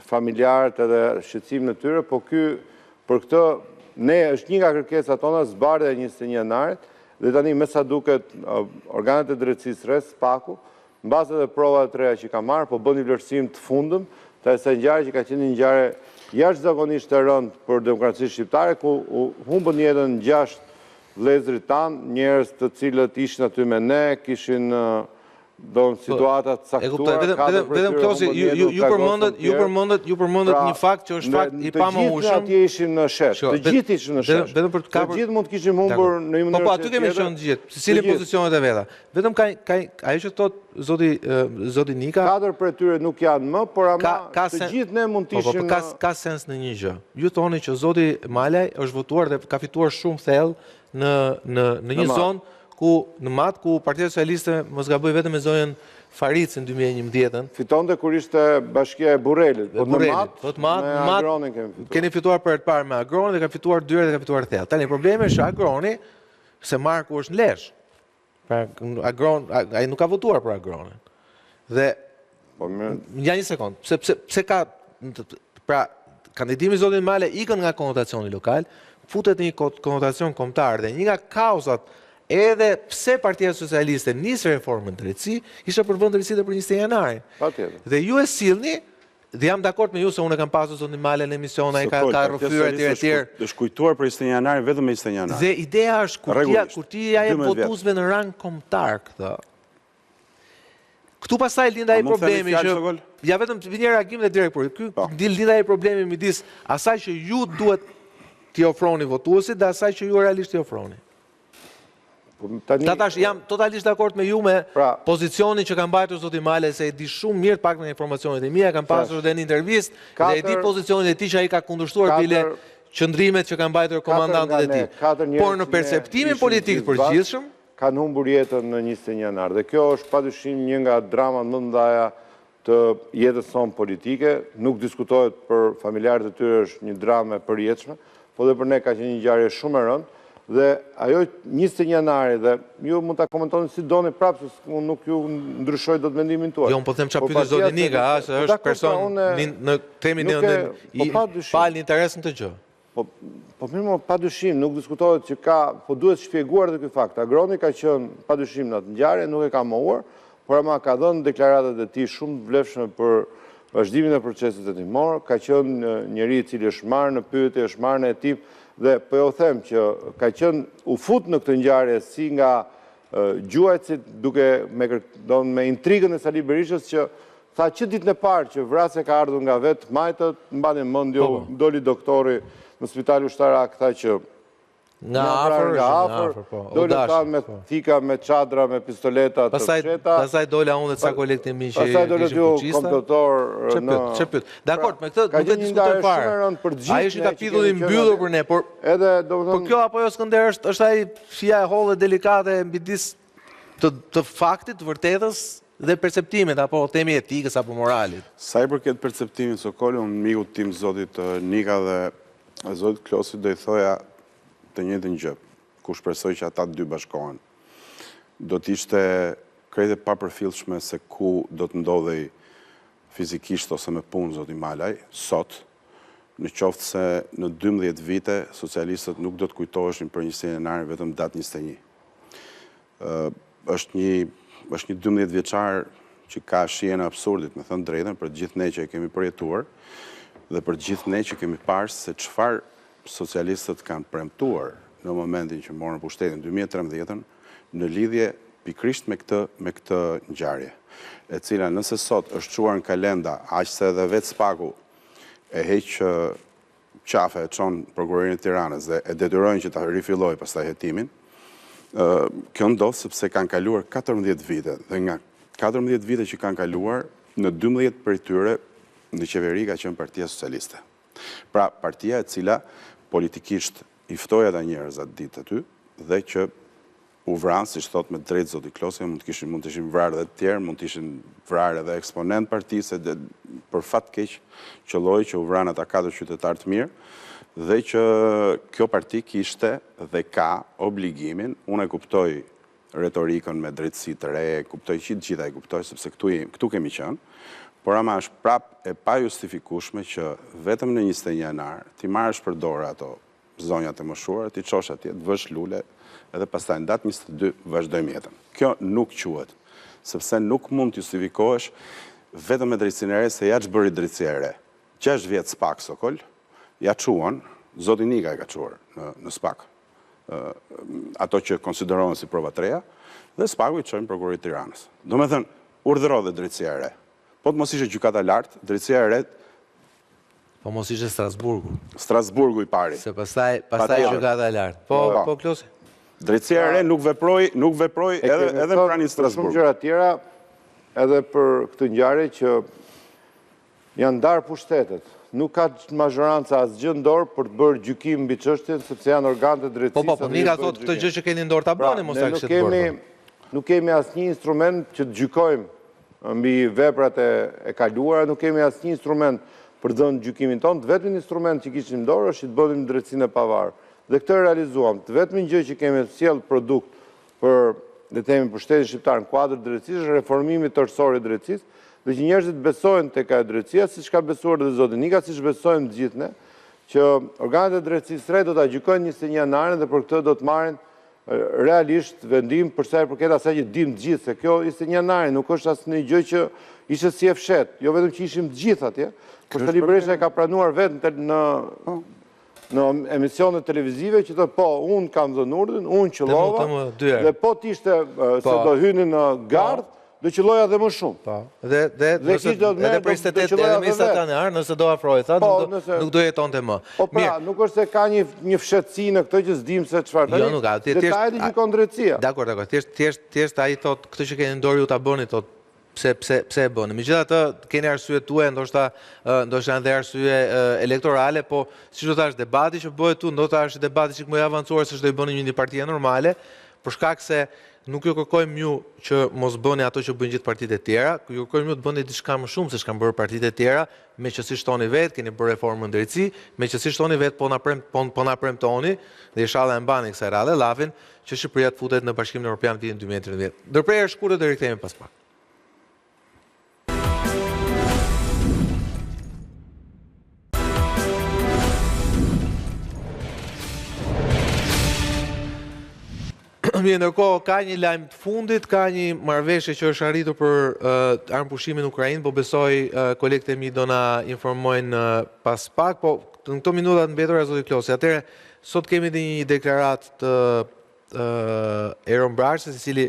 familjarët edhe shqetësimin e tyre, po për këtë ne është një nga kërkesat tona zbardhja e 21 janarit, dhe tani me sa duket organet e drejtësisë rreth Spaku, mbas edhe provat e reja që ka marrë, po bën një vlerësim të fundëm të asaj ngjarje që ka qenë një ngjarje jashtëzakonisht e rëndë për demokracinë shqiptare, ku humbën jetën 6 vëllezërit tanë, njerëz të cilët ishin aty me ne, kishin situatat caktuar. Vetëm Klosi, ju përmendët një fakt që është fakt i pamohshëm. Të gjithë atje ishin në shesh. Të gjithë ishin në shesh. Të gjithë mund të kishim humbur në një mënyrë. Po aty kemi qenë të gjithë. Secili pozicionet e veta. Vetëm ka ajo që thot zoti Nika. 4 prej tyre nuk janë më, por ama të gjithë ne mund të ishim. Ka sens në një gjë. Ju thoni që zoti Malaj është votuar dhe ka fituar shumë thellë në një zonë në Mat, ku Partia Socialiste mos gaboj vetëm me zonën Faricën 2011. Fitonte kur ishte Bashkia e Burrelit, po në Mat me Agronin kemi fituar. Keni fituar për të parë me Agronin dhe ka fituar dyert dhe ka fituar thellë. Tani problemi është Agroni, se Marku është në Lezhë. Pra ai nuk ka votuar për Agronin. Dhe ja një sekond, pse ka pra kandidimi i zotit Malaj ikën nga konotacioni lokal, futet në një konotacion kombëtar, dhe një nga kauzat edhe pse Partia Socialiste nisi reformën drejtësi, ishte për vend drejtësi dhe për 21 janarin. Dhe ju e sillni, dhe jam dakord me ju se unë kam pasur zotin Malaj në emision, ai ka rrëfyer etj. Është kujtuar për 21 janarin vetëm me 21 janar. Dhe ideja është kur ti ja jep votuesve në rang kombëtar këtë. Këtu pastaj lind ai problemi që ja vetëm vjen reagim dhe direkt por ky lind ai problemi midis asaj që ju duhet t'i ofroni votuesit dhe asaj që ju realisht t'i ofroni. Tatash, jam totalisht dakord me ju me pozicionin që ka mbajtur zoti Malaj, se e di shumë mirë pak në informacionet e mia, kam pasur edhe në intervistë, dhe e di pozicionin e tij që ai ka kundërshtuar bile qëndrimet që kanë mbajtur komandantët e tij. Por në perceptimin politik të përgjithshëm, kanë humbur jetën në 21 janar, dhe kjo është padyshim një nga dramat më të mëdha të jetës sonë politike. Nuk diskutohet për familjarët e tyre, është një dramë e përjetshme, po dhe për ne ka qenë një ngjarje shumë e rëndë. Dhe ajo 21 janari, dhe ju mund ta komentoni si doni prapë, se unë nuk ju ndryshoj dot mendimin tuaj. Jo, unë po them çfarë pyet zoti Nika, se është person në temin i palë interes në të gjë. Po mirë, padyshim, nuk diskutohet që po duhet shpjeguar edhe ky fakt. Agroni ka qenë padyshim në atë ngjarje, nuk e ka mohuar, por ama ka dhënë deklaratat e tij shumë të vlefshme për vazhdimin e procesit hetimor, ka qenë njeri i cili është marrë në pyetje, është marrë në hetim. Dhe po jo them që ka qenë u fut në këtë ngjarje si nga gjuajtësit duke me intrigën e Sali Berishës që tha që ditën e parë që vrasja ka ardhur nga vetë majtët, mbani mend jo, doli doktori në spitali ushtarak, tha që nga afër, doli thanë me thika, me çadra, me pistoleta të fsheta. Pastaj dola unë ca kolektin mi që pastaj doli ju komplotor në çepyt. Dakor, me këtë nuk e diskutoj fare. Ai është kapitulli i mbyllur për ne, por edhe domethënë por kjo apo jo Skënder është ai fija e hollë delikate midis të faktit, të vërtetës dhe perceptimit apo themi etikës apo moralit. Sa i përket perceptimit Sokoli, unë mikut tim zotit Nika dhe zotit Klosi do i thoja të njëjtën gjë, ku shpresoj që ata dy bashkohen. Do t'ishte krejt e papërfillshme se ku do të ndodhej fizikisht ose me punë zoti Malaj, sot, në qoftë se në 12 vite socialistët nuk do të kujtoheshin për 21 janarin vetëm datë 21. Është një 12 vjeçar që ka shihen e absurdit, me thënë drejtën, për gjithë ne që e kemi përjetuar dhe për gjithë ne që kemi parë se çfarë socialistët kanë premtuar në momentin që morën pushtetin 2013 në lidhje pikrisht me këtë ngjarje, e cila nëse sot është çuar në kalenda, aq se edhe vetë Spaku e heq qafe e çon prokurorinë e Tiranës dhe e detyrojnë që ta rifillojë pastaj hetimin, kjo ndodh sepse kanë kaluar 14 vite dhe nga 14 vite që kanë kaluar, në 12 prej tyre në qeveri ka qenë Partia Socialiste. Pra, partia e cila politikisht i ftoi ata njerëz atë ditë aty dhe që u vranë, siç thot me drejt zoti Klosi, mund të ishin vrarë edhe të tjerë, mund të ishin vrarë edhe eksponent partisë, për fat keq qelloi që u vranë ata 4 qytetarë të mirë dhe që kjo parti kishte dhe ka obligimin, unë e kuptoj retorikën me drejtësi të re, kuptoj që të gjitha e kuptoj, sepse këtu kemi qenë, por ama është prap e pa justifikueshme që vetëm në 21 janar ti marrësh për dorë ato zonjat e moshuara, ti çosh atje, të vësh lule edhe pastaj në datë 22 vazhdojmë jetën. Kjo nuk quhet, sepse nuk mund të justifikohesh vetëm me drejtësinë e re se ja ç'bëri drejtësia e re. 6 vjet Spak Sokol, ja çuan, zoti Nika e ka çuar në Spak. Ato që konsiderohen si prova të reja, dhe Spaku i çojnë prokurorit të Tiranës. Domethënë, urdhëroi dhe drejtësia e re. Po të mos ishe gjykata lartë, drejtësia e re. Po mos ishe Strasburgu. Strasburgu i pari. Se pastaj gjykata e lartë. Po Klosi. Drejtësia e re nuk veproi edhe pranë Strasburgut. Shumë gjëra tjera, edhe për këtë ngjarje që janë ndarë pushtetet. Nuk ka mazhoranca asgjë në dorë për të bërë gjykim mbi çështjen, sepse janë organet e drejtësisë. Po, Nika thotë këtë gjë që keni në dorë ta bëni, mos ta kishit bërë. Nuk kemi asnjë instrument që të gjykojmë mbi veprat e kaluara, nuk kemi asnjë instrument për dhënë gjykimin tonë, vetëm instrument që kishim në dorë është të bënim drejtësinë e pavarur. Dhe këtë realizuam. Vetëm gjë që kemi sjell produkt për le të themi pushtetin shqiptar në kuadër drejtësisë është reformimi tërësor i drejtësisë, dhe që njerëzit besojnë tek ajo drejtësia, siç ka besuar edhe zoti Nika, siç besojmë të gjithë ne, që organet e drejtësisë re do ta gjykojnë 21 janarin dhe për këtë do të marrin realisht vendim për sa i përket asaj që dim të gjithë, se kjo 21 janari nuk është asnjë gjë që ishte si e fshet, jo vetëm që ishim të gjithë atje, por Sali Berisha e ka pranuar vetë në emisione televizive që thotë po, unë kam dhënë urdhën, unë qellova, dhe po t'ishte se do hynin në gardh, do qelloja dhe më shumë. Dhe edhe prej 88 edhe me satanar, nëse do afrojë, nuk do jetonte më. Po pra, nuk është se ka një fshetësi në këtë që s'dim se çfarë. Jo, nuk ka. Detajet i gjykon drejtësia. Dakor. Thjesht ai thotë këtë që keni në dorë ju ta bëni, thotë pse e bëni. Megjithatë, keni arsyet tuaja, ndoshta edhe arsye elektorale, po siç do thash, debati që bëhet tu, ndoshta është debati që më i avancuar se ç'do i bëni një partie normale, për shkak se nuk ju kërkojmë ju që mos bëni ato që bëjnë gjithë partitë e tjera, ju kërkojmë ju të bëni diçka më shumë se ç'kan bërë partitë e tjera, me që si shtoni vetë, keni bërë reformën në drejtësi, me që si shtoni vetë po na premtoni, dhe inshallah e mbani kësaj radhe llafin, që Shqipëria të futet në Bashkimin Evropian vitin 2013. Ndërprerje shkurtër dhe rikthehemi pas pak. Ndërkohë, ka një lajm të fundit, ka një marrëveshje që është arritur për armëpushimin në Ukrainë, po besoj kolegët e mi do na informojnë pas pak, po në këto minuta të mbetura zoti Klosi. Atëherë, sot kemi dhe një deklaratë të Eron Braçës, i cili,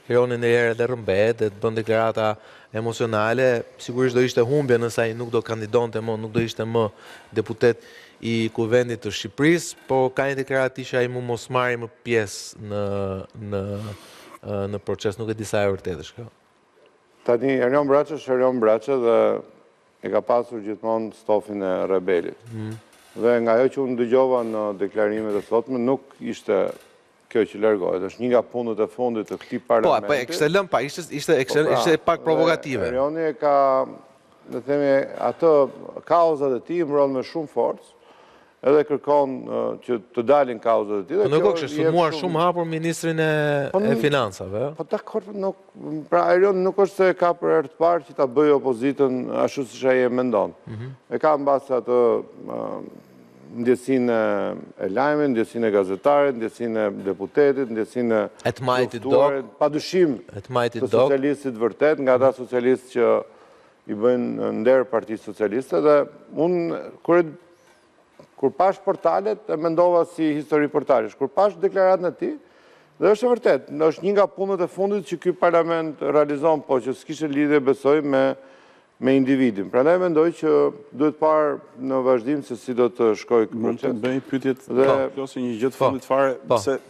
Heroni në herë dhe rëmbet, dhe të bën deklarata emocionale, sigurisht do ishte humbje nëse ai nuk do kandidonte më, nuk do ishte më deputet i Kuvendit të Shqipërisë, po ka një deklaratë që ai mos marrë më pjesë në proces, nuk e di sa e vërtetë është kjo. Tani Erion Braça është Erion Braça dhe e ka pasur gjithmonë stofin e rebelit. Dhe nga ajo që unë dëgjova në deklarimet e sotme, nuk ishte kjo që largohet. Është një nga punët e fundit të këtij parlamenti. Po, e kishte lënë pa, ishte pak provokative. Erioni e ka, le themi, atë kauzat e tij mbron me shumë forcë, edhe kërkon që të dalin kauzat e tij. Po nuk është sulmuar shumë hapur ministrin e financave. Po dakor, pra Erioni nuk është se ka për herë të parë që ta bëjë opozitën ashtu siç ai e mendon. E ka mbas atë ndjesinë e lajmit, ndjesinë e gazetarit, ndjesinë e deputetit, ndjesinë e të majtit dok, padyshim të socialistit vërtet, nga ata socialistë që i bëjnë nder Partisë Socialiste, dhe unë kur pash portalet e mendova si histori portalesh, kur pash deklaratën e tij, dhe është e vërtet, është një nga punët e fundit që ky parlament realizon, po që s'kishte lidhje besoj me individin. Prandaj mendoj që duhet parë në vazhdim se si do të shkojë ky proces. Mund të bëj pyetjet plosi një gjë të fundit fare,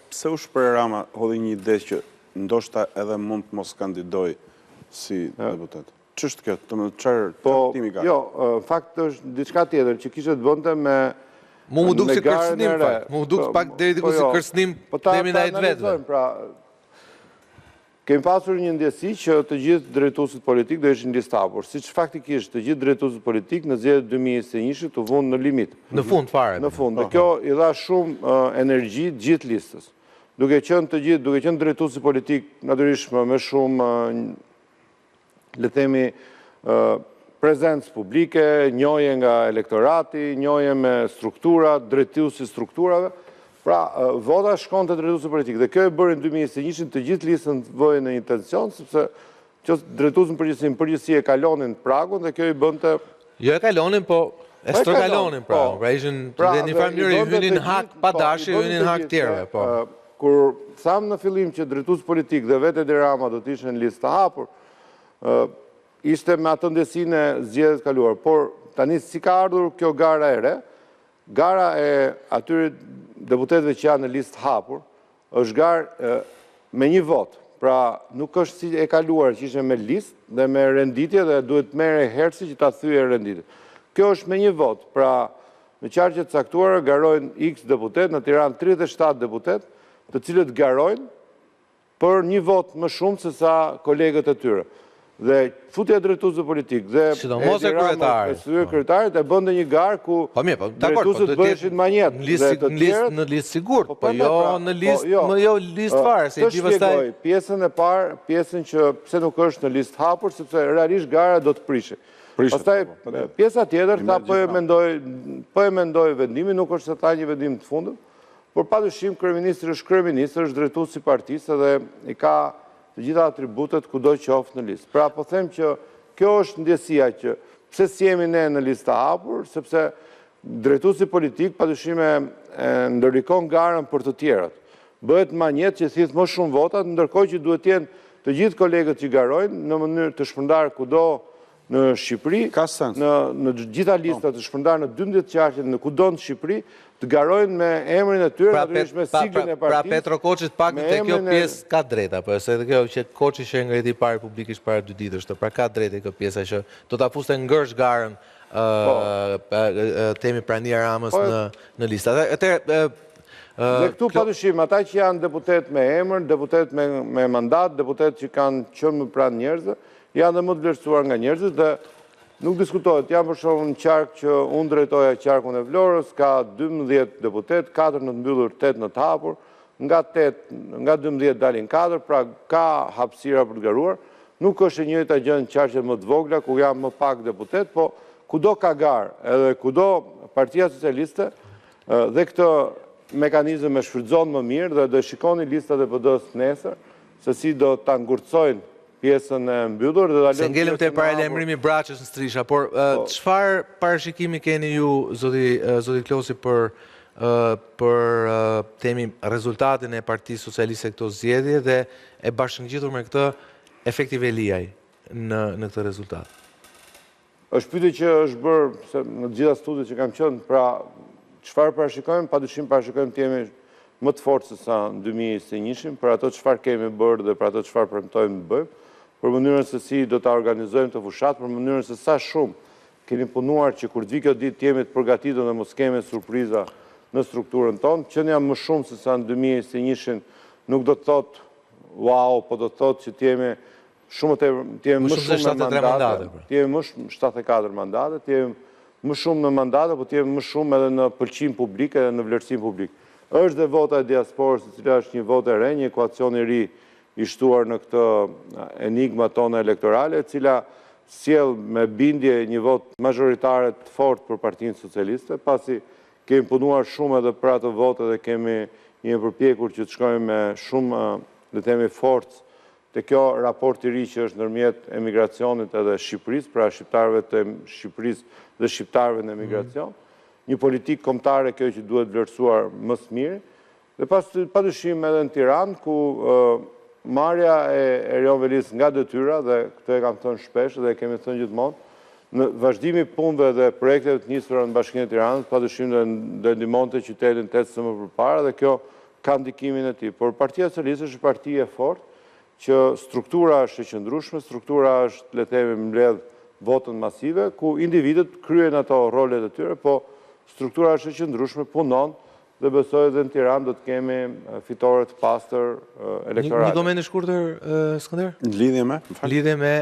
pse u shpreh Rama hodhi një ide që ndoshta edhe mund të mos kandidoj si deputet. Ç'është kjo? Çfarë timi ka? Jo, në fakt është diçka tjetër që kishte të bënte me mu duk si kërcënim, mu duk pak deri diku si kërcënim demi na jet vetëve. Kemi pasur një ndjesi që të gjithë drejtuesit politik do ishin listë hapur, siç faktikisht të gjithë drejtuesit politik në zgjedhjet 2021 u vënë në limit. Në fund fare. Në fund. Dhe kjo i dha shumë energji gjithë listës. Duke qenë drejtuesi politik natyrisht me shumë, le themi, prezencë publike, njohje nga elektorati, njohje me struktura, drejtuesi strukturave. Pra, vota shkon të drejtuesi politik, dhe kjo e bërë në 2021 të gjithë listën vojnë në një tension, sepse që drejtuesin përgjithësi e kalonin pragun dhe kjo i bënte... Jo e kalonin, po e stërkalonin pragun, pra ishin dhe një farë mënyrë i hynin hak pa dashje, i hynin hak tjerëve, po. Kur thamë në fillim që drejtuesi politik dhe vetë Edi Rama do të ishin listë të hapur, ishte me atë ndjesinë e zgjedhjeve të kaluar, por tani si ka ardhur kjo gara e re, gara e atyre deputetëve që janë në listë hapur, është garë me një vot. Pra, nuk është si e kaluar që ishe me listë dhe me renditje dhe duhet merre herësi që ta thyje renditje. Kjo është me një vot. Pra, në qarqet caktuara garojnë X deputet, në Tiranë 37 deputet, të cilët garojnë për një vot më shumë se sa kolegët e tyre. Dhe futja drejtuesve politik dhe kryetarit e bënde një garë ku drejtuesit bëheshin manjet. Në listë sigurt, po jo në listë fare. Të shpjegoj pjesën e parë, pjesën që pse nuk është në listë hapur, sepse realisht gara do të prishi. Pastaj pjesa tjetër, ta po e mendoj vendimin, nuk është se ta një vendim të fundit, por padyshim kryeministri është kryeministër, është drejtuesi i partisë dhe i ka të gjitha atributet kudo qoftë në listë. Pra, po them që kjo është ndjesia që pse si jemi ne në listë hapur, sepse drejtuesi politik padyshime ndërrikon garën për të tjerët. Bëhet manjet që thith më shumë votat, ndërkohë që duhet jenë të gjithë kolegët që garojnë në mënyrë të shpërndarë kudo në Shqipëri, në gjitha listat të shpërndarë në 12 qarqe në kudo në Shqipëri, të garojnë me emrin e tyre, natyrisht me siglën e partisë. Pra Petro Koçit pak të kjo pjesë ka drejta, po se kjo që Koçi që ngreti parë publikisht para 2 ditësh, pra ka drejtë kjo pjesa që do ta fuste ngërsh garën temi Prania Ramës në listë. Dhe këtu padyshim, ata që janë deputet me emër, deputet me mandat, deputet që kanë qenë më pranë njerëzve, janë dhe më të vlerësuar nga njerëzit dhe nuk diskutohet. Jam për shumë në qark që unë drejtoja qarkun e Vlorës, ka 12 deputet, 4 në të mbyllur, 8 në të hapur, nga 12 dalin 4, pra ka hapësira për të garuar. Nuk është e njëjta gjë në qarqet më të vogla, ku janë më pak deputet, po kudo ka garë, edhe kudo Partia Socialiste dhe këtë mekanizëm e shfrytëzon më mirë dhe do shikoni listat e PD-s nesër, se si do ta ngurcojnë pjesën e mbyllur. Se ngelëm te paralajmërimi Braçës në Strisha, por çfarë parashikimi keni ju, zoti Klosi, për për temi rezultatin e Partisë Socialiste këto zgjedhje dhe e bashkëngjitur me këtë efekti Veliaj në këtë rezultat. Është pyetje që është bërë se në gjitha studiet që kam qenë, pra çfarë parashikojmë, padyshim parashikojmë të jemi më të fortë se sa në 2021 për ato çfarë kemi bërë dhe për ato çfarë premtojmë të bëjmë, për mënyrën se si do ta organizojmë të fushat, për mënyrën se sa shumë kemi punuar që kur të vi kjo ditë të jemi të përgatitur dhe mos kemi surpriza në strukturën tonë, që ne jam më shumë se sa në 2021 nuk do të thotë wow, po do të thotë që të jemi shumë më shumë në mandate, të jemi më shumë 74 mandate, të jemi më shumë në mandate, po të jemi më shumë edhe në pëlqim publik edhe në vlerësim publik. Është dhe vota e diasporës, e cila është një votë e re, një ekuacion i ri i shtuar në këtë enigma tonë elektorale, e cila sjell me bindje një votë majoritare të fortë për Partinë Socialiste, pasi kemi punuar shumë edhe për atë votë dhe kemi një përpjekur që të shkojmë me shumë, le të themi, forcë te kjo raport i ri që është ndërmjet emigracionit edhe Shqipërisë, pra shqiptarëve të Shqipërisë dhe shqiptarëve në emigracion. Një politikë kombëtare kjo që duhet vlerësuar më së miri. Dhe padyshim edhe në Tiranë, ku marrja e Erion Velis nga detyra, dhe këtë e kam thënë shpesh dhe kemi thënë gjithmonë, në vazhdimi punëve dhe projekteve të nisura në Bashkinë e Tiranës, padyshim do ndihmonte qytetin 8 së më përpara dhe kjo ka ndikimin e tij. Por Partia Socialiste është parti e fortë që struktura është e qëndrueshme, struktura është, le të themi, mbledh votën masive, ku individët kryejnë ato rolet e tyre, po struktura është e qëndrueshme, punon dhe besoj edhe në Tiranë do të kemi fitore të pastër elektorale. Një koment i shkurtër, Skënder? Lidhje me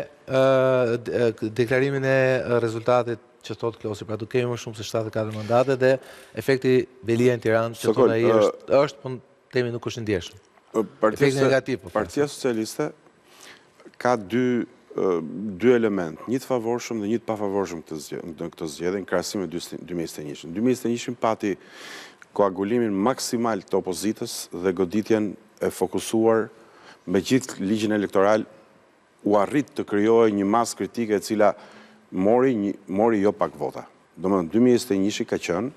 deklarimin e rezultatit që thot Klosi, pra do kemi më shumë se 74 mandate dhe efekti Velia në Tiranë që thot ai është, po temi nuk është ndjeshëm. Efekti negativ. Partia Socialiste ka dy element, një të favorshëm dhe një të pafavorshëm në këtë zgjedhje në krahasim me 2021. 2021 pati koagulimin maksimal të opozitës dhe goditjen e fokusuar me gjithë ligjin elektoral u arrit të krijojë një masë kritike e cila mori jo pak vota. Domethënë 2021 ka qenë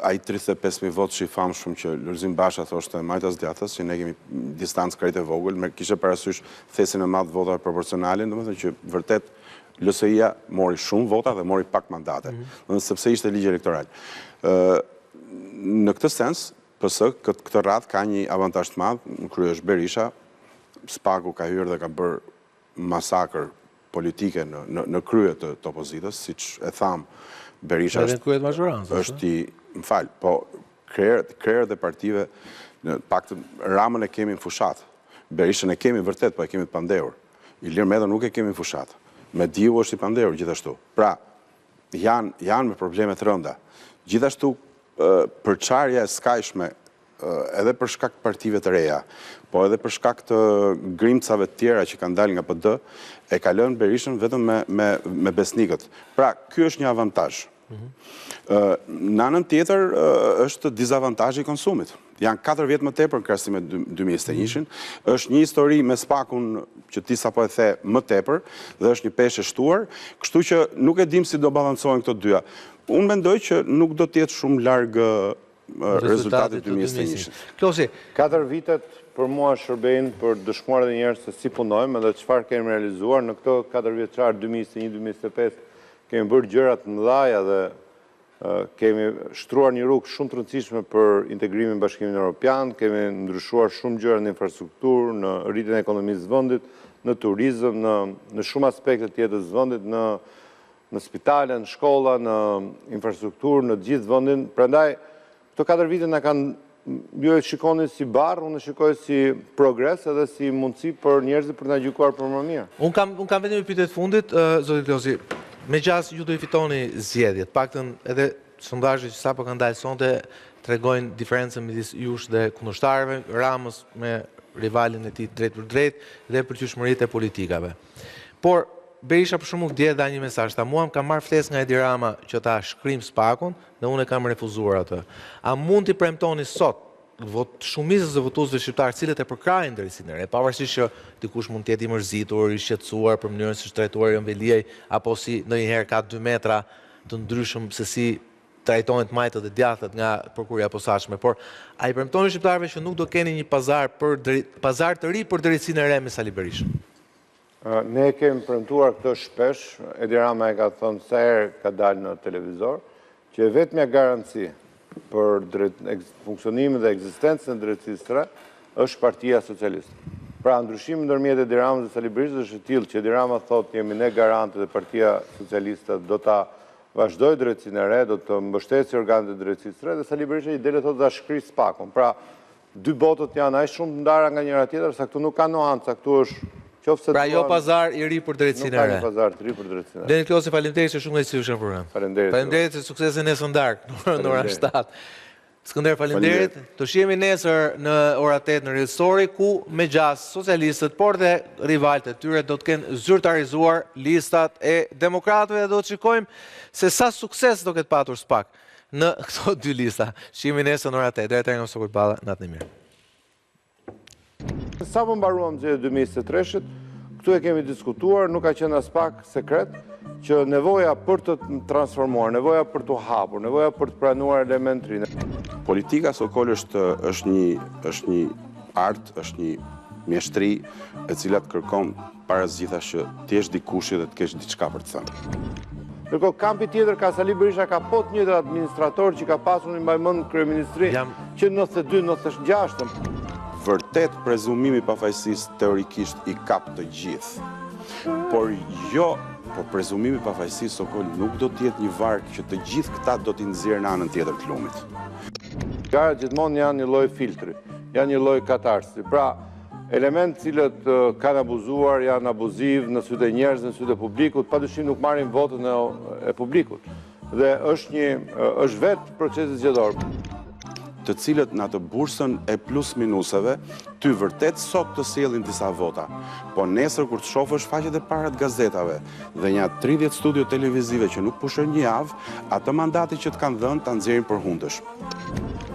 ai 35.000 votë që i famshëm që Lulzim Basha thoshte majtas djathtas, që ne kemi distancë krejt e vogël, me kishte parasysh thesin e madh votave proporcionale, domethënë që vërtet LSI-ja mori shumë vota dhe mori pak mandate, sepse ishte ligj elektoral. Në këtë sens, PS këtë radhë ka një avantazh të madh, në krye është Berisha, Spaku ka hyrë dhe ka bërë masakër politike në krye të opozitës, siç e tham, Berisha është po krerët e partive, në paktën Ramën e kemi në fushat, Berishën e kemi vërtet, po e kemi të pandehur. Ilir Meta nuk e kemi në fushat. Mediu është i pandehur gjithashtu. Pra, janë me probleme të rënda. Gjithashtu, përçarja e skajshme, edhe për shkak të partive të reja, po edhe për shkak të grimcave të tjera që kanë dalë nga PD, e ka lënë Berishën vetëm me besnikët. Pra, ky është një avantazh. Në anën tjetër është dizavantazhi i konsumit. Janë 4 vjet më tepër në krahasim me 2021, është një histori me Spakun që ti sapo e the më tepër dhe është një peshë e shtuar, kështu që nuk e dim si do balancohen këto dyja. Unë mendoj që nuk do të jetë shumë larg rezultatit 2021. Klosi, 4 vitet për mua shërbejnë për dëshmuar edhe njerëz se si punojmë dhe çfarë kemi realizuar në këto 4 vjeçar 2021-2025. Kemi bërë gjëra të mëdha dhe kemi shtruar një rrugë shumë të rëndësishme për integrimin në Bashkimin Evropian, kemi ndryshuar shumë gjëra në infrastrukturë, në rritjen e ekonomisë së vendit, në turizëm, në shumë aspekte të jetës së vendit, në spitale, në shkolla, në infrastrukturë, në gjithë vendin. Prandaj këto 4 vite na kanë ju e shikoni si barë, unë e shikoj si progres edhe si mundësi për njerëzit për na gjykuar për më mirë. Unë kam vetëm një pyetje të fundit, zoti Klosi. Me gjas ju do i fitoni zgjedhjet, paktën edhe sondazhet që sapo kanë dalë sonte tregojnë diferencën midis jush dhe kundërshtarëve, Ramës me rivalin e tij drejt për drejt dhe përgjithshmëritë e politikave. Por Berisha për shembull dje dha një mesazh, ta mua kam marrë ftesë nga Edi Rama që ta shkrim Spakun dhe unë e kam refuzuar atë. A mund t'i premtoni sot shumicës e votuesve shqiptarë cilët e përkrajnë drejtsinë e re, pavarësisht që dikush mund të jetë i mërzitur, i shqetësuar për mënyrën se si trajtuar Erion Veliaj, apo si ndonjëherë ka 2 metra të ndryshëm se si trajtojnë të majtët e djathët nga prokuria posaçme, por a i premtoni shqiptarëve që nuk do keni një pazar të ri për drejtsinë e re me Sali Berishën? Ne kemi premtuar këtë shpesh, Edi Rama e ka thënë sa herë ka dalë në televizor, që vetmja garanci për funksionimin dhe ekzistencën e drejtësisë së re është Partia Socialiste. Pra, ndryshimi ndërmjet Edi Ramës dhe Sali Berishës është i tillë që Edi Rama thotë jemi ne garante dhe Partia Socialiste do ta vazhdoj drejtësinë e re, do të mbështesë organet e drejtësisë së re dhe Sali Berisha i dele thotë da shkri spakun. Pra, dy botët janë aq shumë të ndara nga njëra tjetër, sa këtu nuk ka nuanca, këtu është Pra jo pazar i ri për drejtsinë e re. Nuk ka një pazar të ri për drejtsinë e re. Deni Klosi, faleminderit që shumë lehtësisht në program. Faleminderit që suksesin nesër darkë në ora 7. Skënder, faleminderit. Të shihemi nesër në ora 8 në Real Story, ku me gjas socialistët, por dhe rivalët e tyre do të kenë zyrtarizuar listat e demokratëve dhe do të shikojmë se sa sukses do ketë patur SPAK në këto dy lista. Shihemi nesër në ora 8. Deri tani nga Sokol Balla, natën e mirë. Sa më mbaruam zgjedhjet 2023-shit, këtu e kemi diskutuar, nuk ka qenë as pak sekret, që nevoja për të transformuar, nevoja për të hapur, nevoja për të pranuar element të ri. Politika Sokol është një art, është një mjeshtri e cila të kërkon para gjithas që të jesh dikush dhe të kesh diçka për të thënë. Ndërkohë kampi tjetër ka Sali Berisha ka po të njëjtë administrator që ka pasur një mbajmend kryeministri që 92-96. Vërtet prezumimi pafajësisë teorikisht i kap të gjithë. Por prezumimi pafajësisë Sokol nuk do të jetë një varg që të gjithë këta do t'i nxjerrë në anën tjetër të lumit. Garat gjithmonë janë një lloj filtri, janë një lloj katarsi. Pra, elementë cilët kanë abuzuar, janë abuziv në sytë e njerëzve, në sytë e publikut, padyshim nuk marrin votën e publikut. Dhe është vetë procesi zgjedhor. Të cilët në atë bursën e plus minuseve, ty vërtet sot të sjellin disa vota. Po nesër kur të shofësh faqet e para të gazetave dhe një 30 studio televizive që nuk pushojnë një javë, atë mandati që të kanë dhënë ta nxjerrin përhundësh.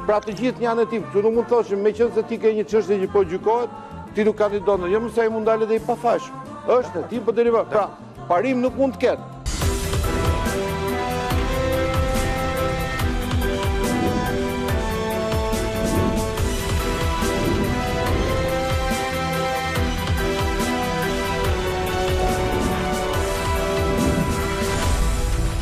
Pra të gjithë janë e tim, që nuk mund të thoshim, meqense ti ke një çështje që po gjykohet, ti nuk kandidon, jo më sa i mund dalë dhe i pafajshëm. Është e tim për derivat. Pra, parim nuk mund të ketë.